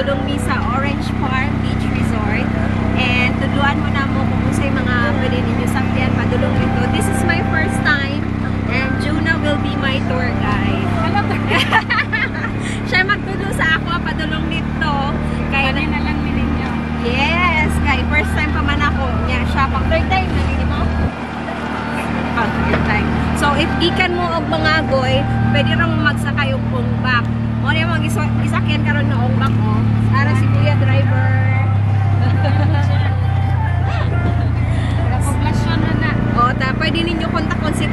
padulong mi sa Orange Farm Beach Resort. And tudluan mo na mo kung sa mga pwede ninyo sakyan padulong dito. This is my first time and Juna will be my tour guide. Siya magtudlo sa ako padulong dito. Kaya na lang ninyo. Yes, kay first time pa man ako. Nya siya pang third time na nini mo. Pang third time. So if ikan mo og mga goy, pwede rang magsakay og ongbak. Mo na mag-isakyan karon na ongbak mo. Ara si Kuya driver. Poblasyon na. O ta pwede ninyo kontakon si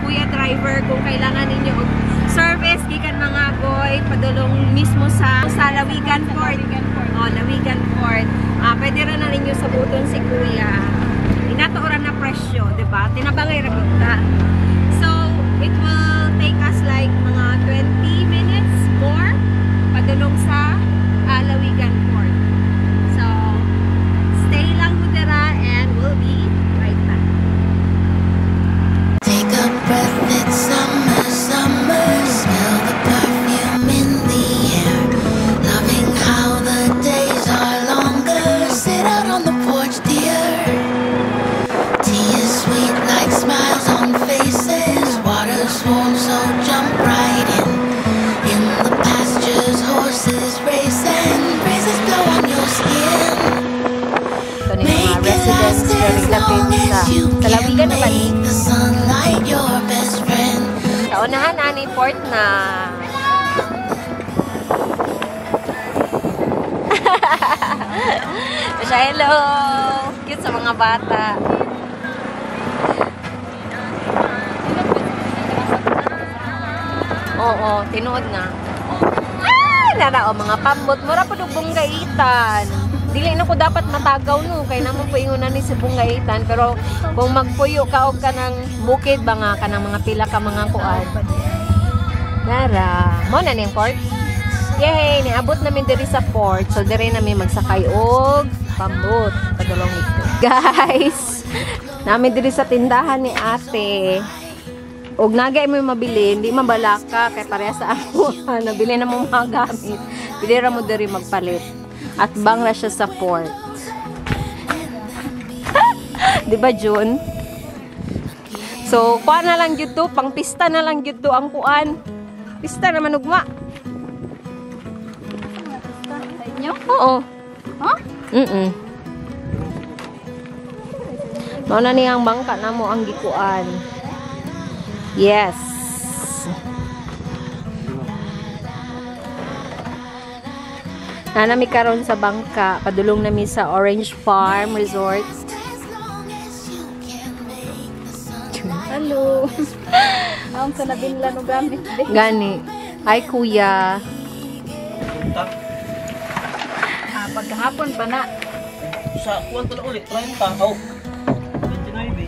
Kuya driver kung kailangan ninyo og service gikan mga goy padulong mismo sa Lawigan Port. O Lawigan Port. Pwede rin na ninyo sabuton si Kuya. Inatuoran na presyo, di ba? Tinabangay ra ta. So, it will take us like mga 20 minutes more padulong sa Lawigan Port. So, stay lang mo dira and we'll be right back. Take a breath, it's summer, summer. Smell the perfume in the air. Loving how the days are longer. Sit out on the porch, dear. Tea is sweet like smiles on faces. Water's warm, so jump right in. In the pastures, horses race and breezes blow on your skin. Make it last as long as you can. Make the sunlight your best friend. Kaunahan na ni port na. Hello! Cute sa mga bata. Oo, tinuod na. Nara o mga pambot. Mura po doon bunggaitan. Dili na ko dapat matagaw no. Kaya naman po ingunan ni si bunggaitan. Pero kung magpuyo ka o ka ng bukid ba nga ka ng mga pila ka mga kuan. Nara. Mo na niyang port. Yay! Niabot namin diri sa port. So diri namin magsakay og pambot. Padulong ito. Guys! Namin diri sa tindahan ni ate. Og nagay mo yung mabili, hindi mabalaka kay pareha sa ako. Nabili na mo mga gamit. Pili ra mo diri magpalit. At bang ra siya sa port. Di ba, June? So, kuan na lang gyud to, pang pista na lang gyud to ang kuan. Pista naman ugma. Oo. Huh? Mao na niyang bangka na mo ang gikuan. Yes. Nanami karon sa bangka, padulong nami sa Orange Farm Resort. Hello. Ang sa nabinlan og gamit. Gani. Hi kuya. Pagkahapon pa na. Sa kuwanto na ulit, 30. Oh. 29.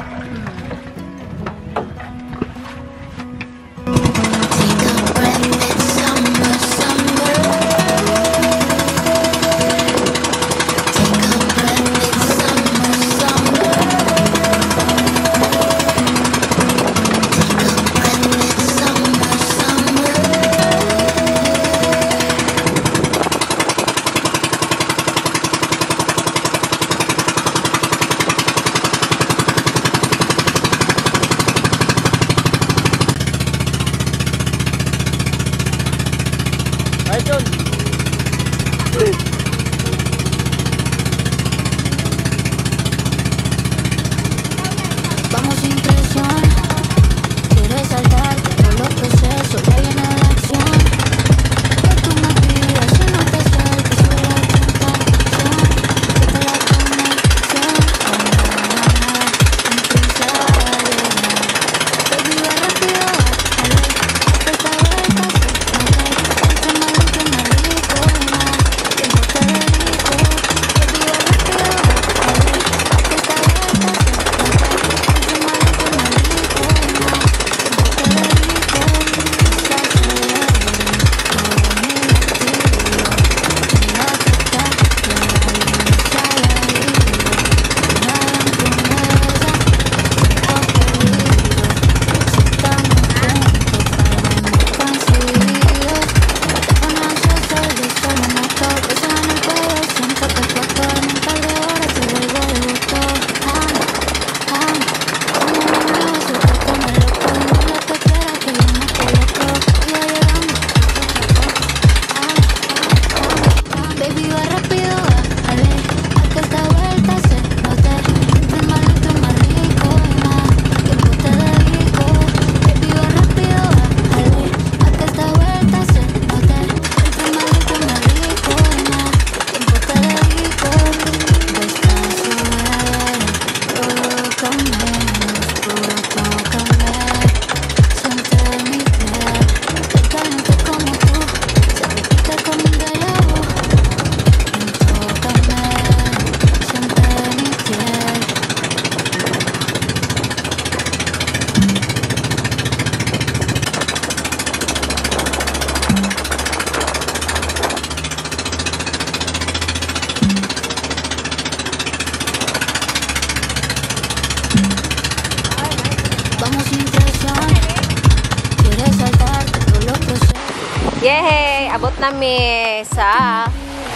Yay! Abot nami sa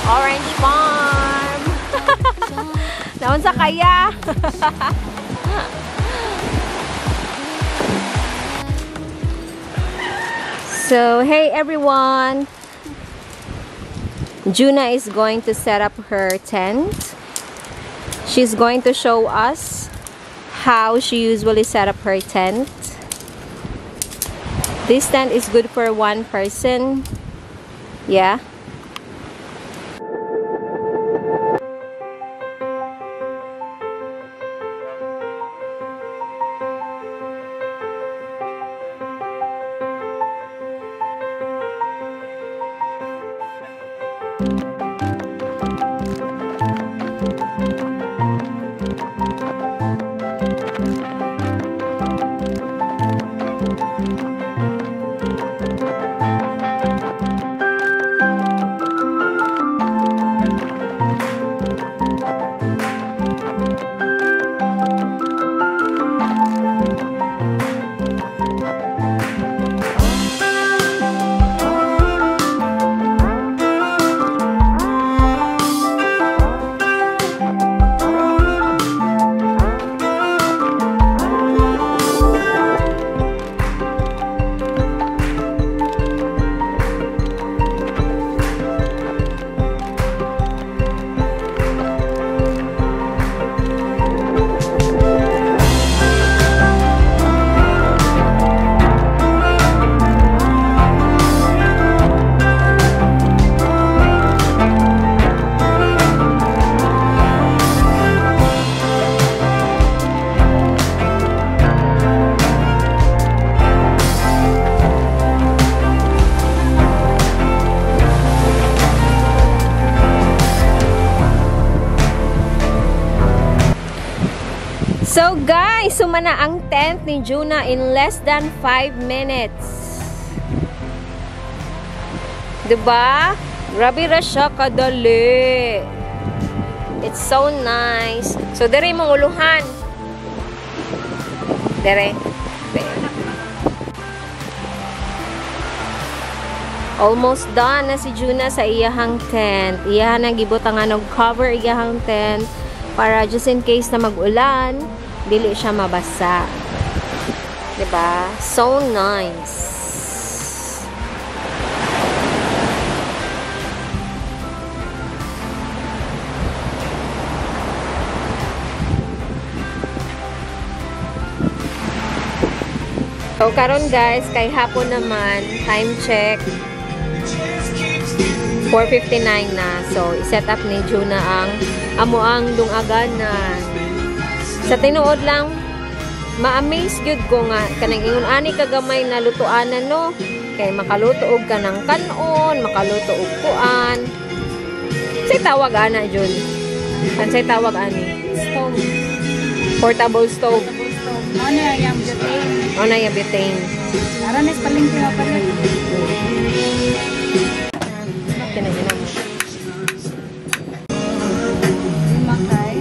Orange Farm. Naon sa kaya? So, hey everyone! Juna is going to set up her tent. She's going to show us how she usually set up her tent. This tent is good for one person. Yeah. So guys, sumana ang tent ni Juna in less than 5 minutes. Diba? Grabe ra siya kadali. It's so nice. So dere mong uluhan. Dere. Almost done na si Juna sa iyahang tent. Iyahan ang gibutang og cover iyahang tent para just in case na mag-ulan, dili siya mabasa. Diba? So nice. So karon guys, kay hapon naman, time check 4:59 na. So i-set up ni Juna ang amuang dungagan na sa tinuod lang ma-amaze gyud ko nga kanang ingon ani kagamay na lutuanan no kay makaluto og kanang kanon, makaluto og kuan. Say tawag ana Jun. Say tawag ani? Stove. Portable stove. Ano yung butane? Ano yung butane? Aranes paling kaya pala. Kinagina mo. Makay.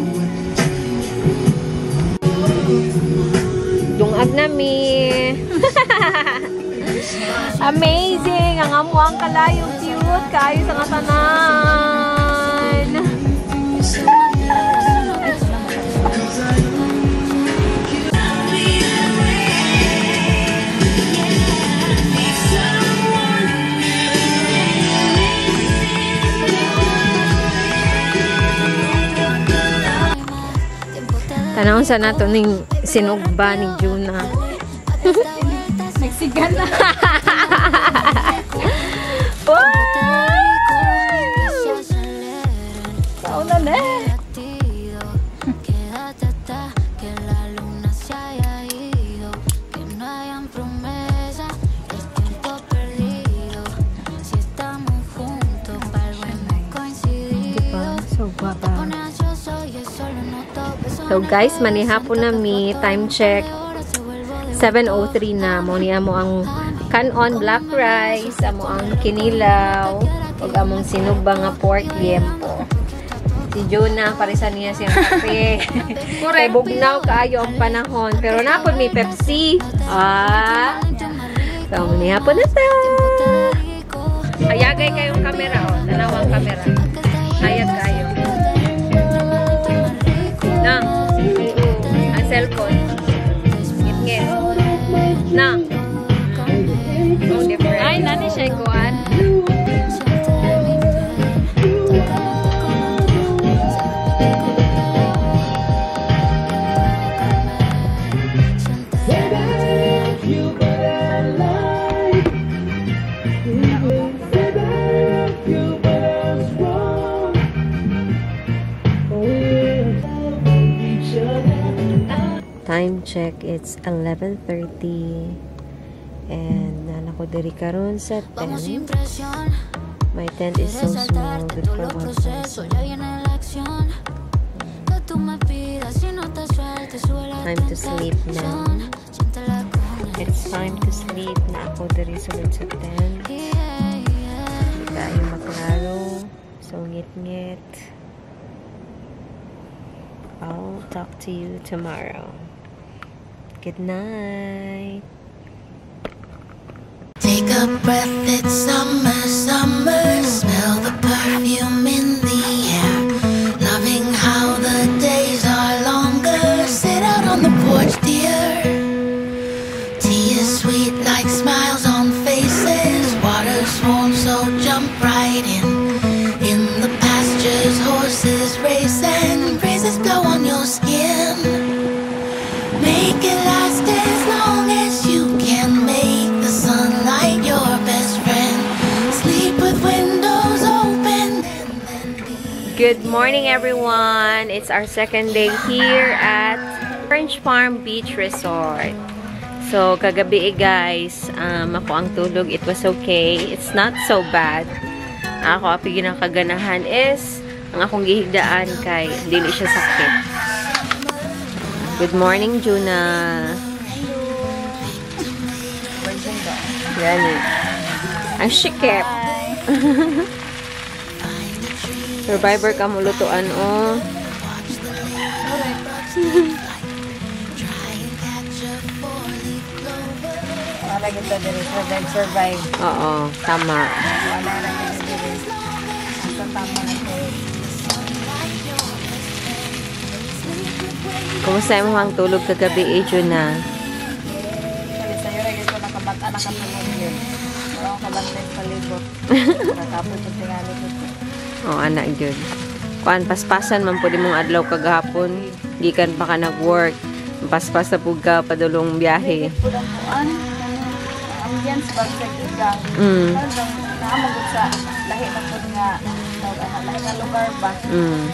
Dungag nami. Amazing! Ang amo ang kalayo cute kayo sa katanan. Tanawon sa nato ning sinugba ni Juna. Mexican na. Sauna na. So guapa. So guys, manihapon na mi, time check 7:03 na. Mo niya mo ang kanon black rice, amo ang kinilaw, ug among sinugba nga pork liempo. Si Juna parisan niya siyang kape. Kay bugnaw kaayo ang panahon, pero napod may Pepsi. So manihapon na ta. Hayagay kayong camera, oh. Tanawang camera. Hayag kayo. Na. Ang cellphone. Ngit-ngit. Na. Oh, different. Ay, nani siya kuan. Time check, it's 11:30 and nako diri karon sa Vamos sin 10. presión. My tent is so small, good for one person. Ya viene la acción. Que tú me pidas si no te sueltes, sube la Time to sleep now. Siéntela con el It's time to sleep na ako diri sulod sa tent. Hindi tayo maklaro. So ngit-ngit. I'll talk to you tomorrow. Good night. Take a breath, it's summer, summer. Smell the perfume in the air. Loving how the days are longer. Sit out on the porch, dear. Tea is sweet like smiles on faces. Water's warm, so jump right in. In the pastures, horses race and breezes blow on your skin. Make it last as long as you can. Make the sunlight your best friend. Sleep with windows open and then be. Good morning, everyone. It's our second day here at Orange Farm Beach Resort. So, kagabi guys, ako ang tulog. It was okay. It's not so bad. Ako, apigin ang kaganahan is ang akong gihigdaan kay dili siya sakit. Good morning, Juna. Gani. Ang shikip. Survivor ka mo lutuan, oh. Wala kita diri survive. Oo, tama. Wala na kita diri. Ang tama na ko. Kumusta mo ang tulog kagabi, Juna? Sabi sa'yo, rin ko nakabata na katulog yun. Wala akong kabantay sa libot. Nakapos yung tingali ko. Oo, anak, yun. Kuan, paspasan man po di mong adlaw kagahapon. Gikan pa ka nag-work. Paspas na po ka, padulong biyahe. Pulang kuan. Ang ambience bag sa gigang. Mm. Naamagod sa lahi na po nga. Lahi na lugar ba? Mm.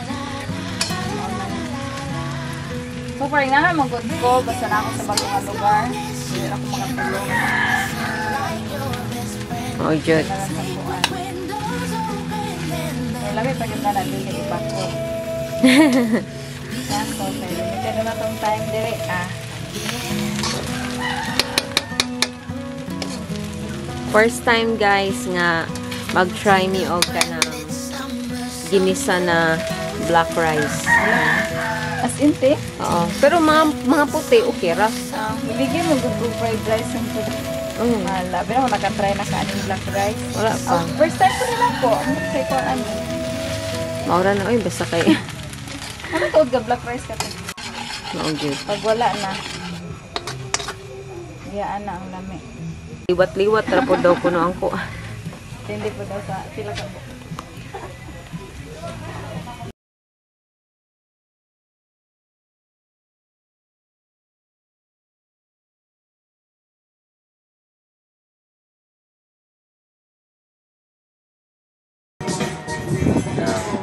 Super nga magod ko. Basta na ako sa bagong lugar. Hindi ako makatulong. Oo, yun. Sa kuan. Labi pa yung na dili iba ko. Yan ko. Limited na tong time dire. First time, guys, nga mag-try me og ka ng ginisa na black rice. As in, te? Oo. Pero mga puti, okay ra. Ibigay mo good fried rice yung food. Mm. Labi na ako nakatry na kaaning black rice. Wala pa. First time ko nila po. Ano say ko ano? Maura na, oy, basta kay. Ano tuod ka black rice ka te? Oo, good. Pag wala na. Iyaan na ang lami. Liwat-liwat, tara po daw kuno ang ko. Hindi po daw sa pila ka po.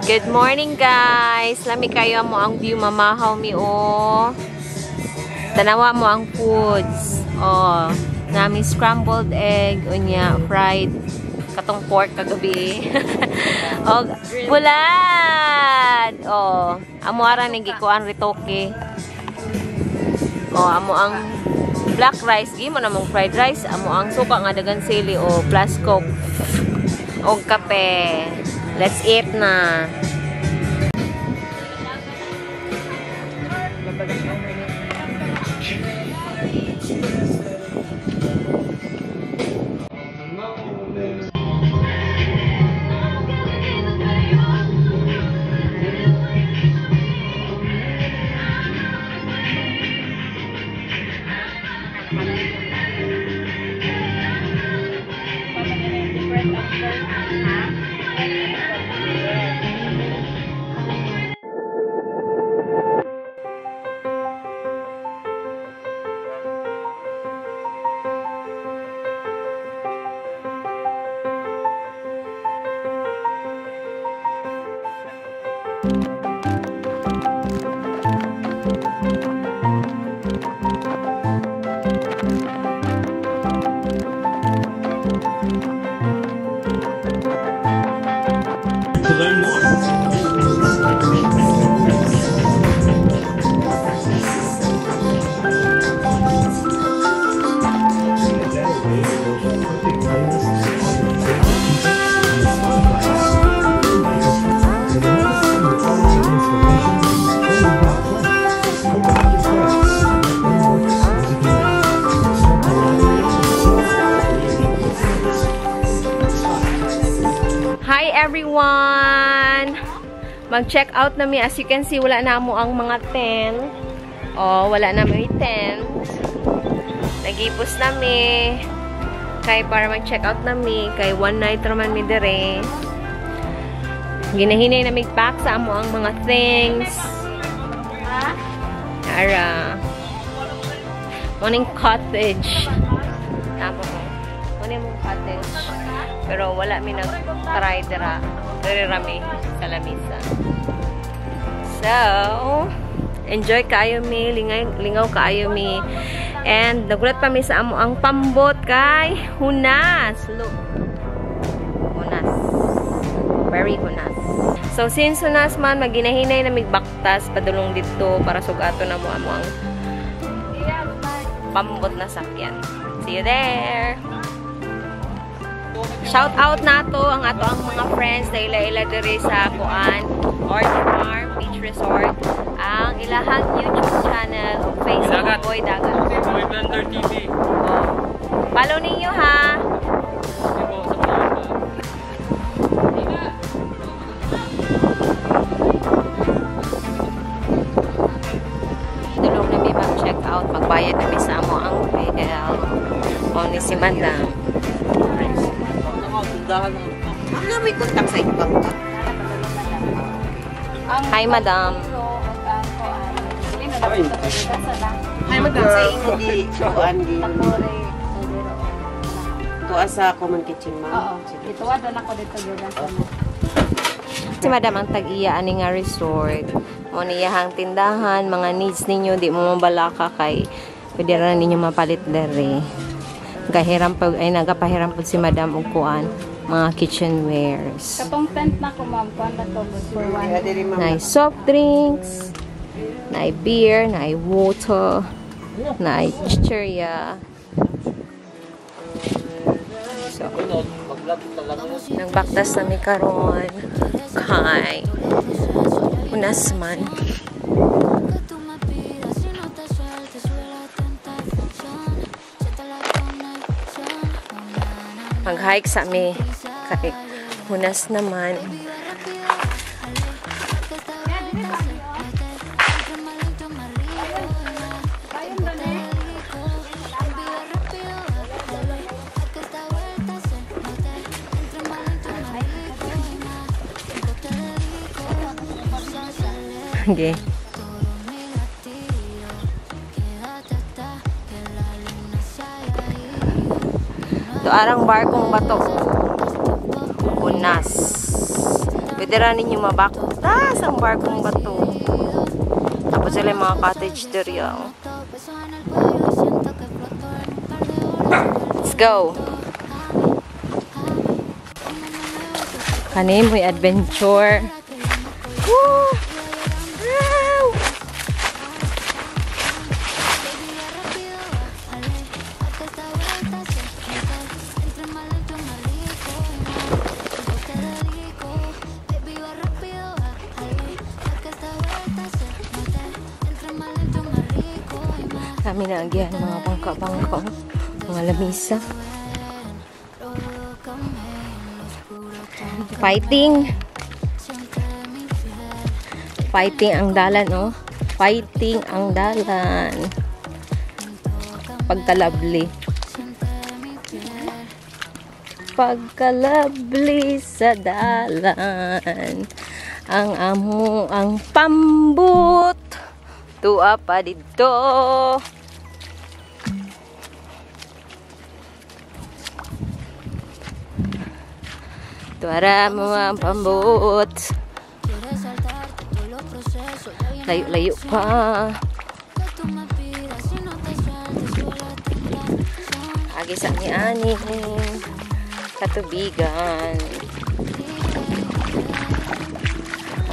Good morning, guys. Lami kayo mo ang view, mamahaw mi oh. Tanawa mo ang foods. Oh, nami scrambled egg, unya fried katong pork kagabi. Oh, bulad. Oh, amo ara ni gikuan ritoke. Oh, amo ang black rice, gi mo namong fried rice, amo ang suka nga dagan sili o plus coke. Og kape. Let's eat na. To learn more. Hi everyone! Mag-check out na mi. As you can see, wala na mo ang mga tent. Oh, wala na may tent. Nagipos na mi. Kay para mag-check out na mi. Kay one night naman mi dire. Ginahinay na mig-pack sa amo ang mga things. Ara. Morning cottage. Tama ko. Morning mong cottage. Pero wala mi nag-try dira. Diri rami sa lamisa. So, enjoy kayo mi. Lingaw kayo mi. And nagulat pa mi sa amo ang pambot kay Hunas. Look. Hunas. Very Hunas. So, since Hunas man, maginahinay na migbaktas padulong dito para sugato na mo amo ang pambot na sakyan. See you there! Shout out na to ang ato ang mga friends na ila diri sa Kuan, Orchid Farm Beach Resort. Ang ilahang YouTube channel o Facebook Boy Dagat. Boy Blender TV. Oh. Follow ninyo ha. Tulong na may mag-check out, magbayad na may sa amo ang PL. O ni si Madam. Ano may kontak sa ibang ka? Hi, Madam. Ay, madam sa inyo di kuan di. Tuwa sa common kitchen Oo. ma. Ito wa doon ako dito gyud sa. Si Madam ang tag-iya ani nga resort. Mo niyahang tindahan, mga needs ninyo di mo mabalaka kay pwede ra ninyo mapalit dere. Gahiram pag ay nagapahiram pud si Madam og kuan mga kitchenwares. Katong tent na ko ma'am, kuan na to for one. Kaya diri mama. Na soft drinks, na beer, na water, na chicheria. So, nagbaktas na mi karon kay Hunas man. Mag-hike sa mi kay Hunas naman. Okay. Ito arang barkong bato. Hunas. Pwede rin ninyo mabaktas ang barkong bato. Tapos sila yung mga cottage area. Let's go. Kanin mo'y adventure. Woo! Wow! Kami na agihan mga bangka-bangka, mga lamisa. Fighting. Fighting ang dalan, oh. Fighting ang dalan. Pagkalabli. Pagkalabli sa dalan. Ang amo ang pambut. Tuwa pa dito. Tuwara mo ang pambut. Layo-layo pa. Agi sa ni ani katubigan.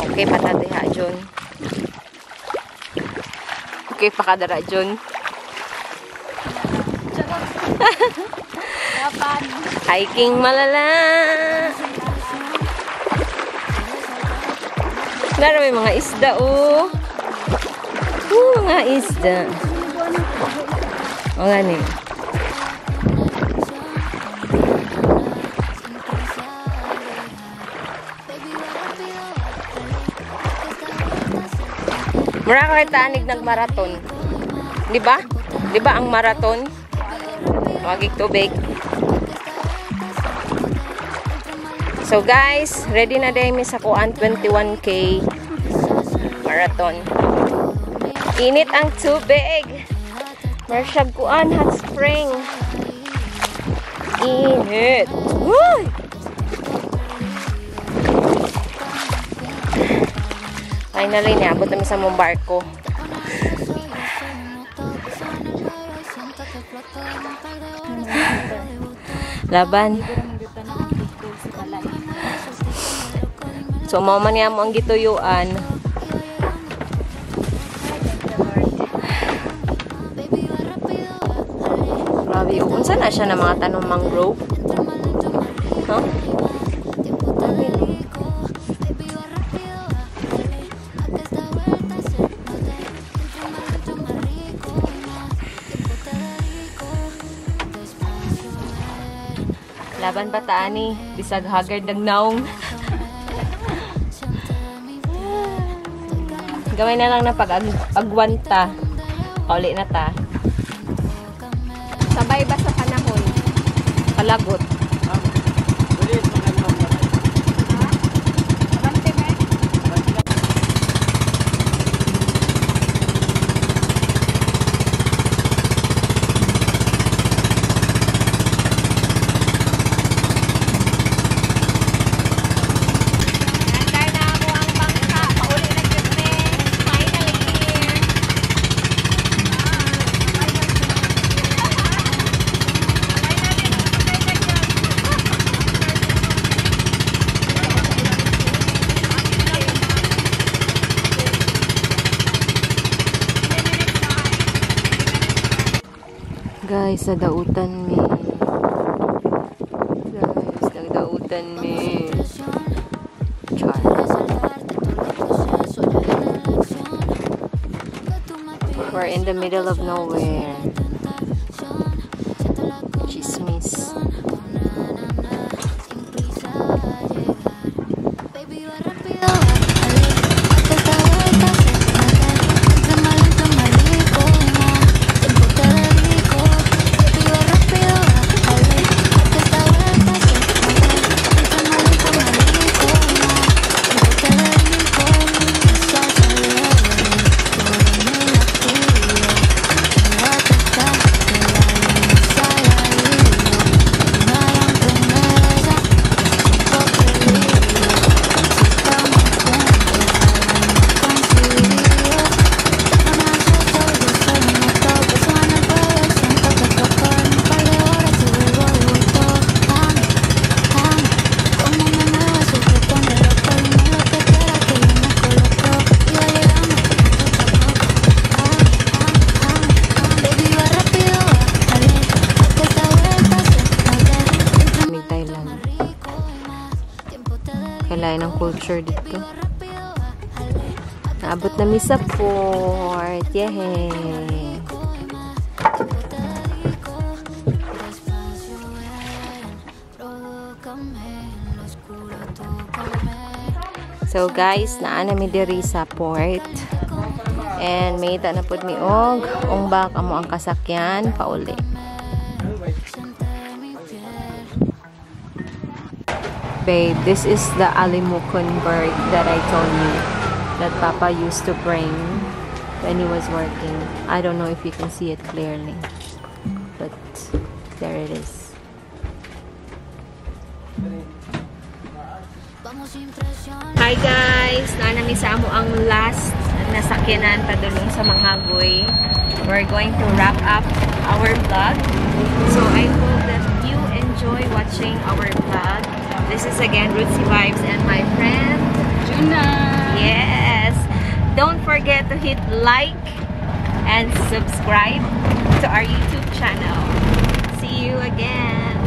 Okay, patatiha John. Okay, pakadara John. Hiking malala. Laro may mga isda oh. Mga isda. O gani. Mura ka tanig nagmaraton. Di ba? Di ba ang maraton? Wagig tubig. So guys, ready na day mi sa kuan 21K marathon. Init ang tubig. Marsyag kuan hot spring. Init. Woo! Finally, niabot namin sa mong barko. Laban. So, mauman niya mo ang gituyuan. Grabe, unsa na siya na mga tanong mangrove? Huh? Grabe, no? Laban ba taani? Bisag haggard ng naong. Gawin na lang na pag-agwanta. Uli na ta. Sabay ba sa panahon? Palagot. Guys, sa dautan mi. Guys, nagdautan mi. Char. We're in the middle of nowhere. Chismis. Kailangan ng culture dito. Naabot na mi sa port. Yehey! So guys, naana mi diri sa port. And may ita na pud mi og bak amo ang kasakyan pauli. Babe, this is the Alimukon bird that I told you that Papa used to bring when he was working. I don't know if you can see it clearly, but there it is. Hi guys! Naanami sa amo ang last nasakyanan padulong sa mga goy. We're going to wrap up our vlog. So I hope that you enjoy watching our vlog. This is again Rootsy Vibes and my friend Juna! Yes! Don't forget to hit like and subscribe to our YouTube channel. See you again!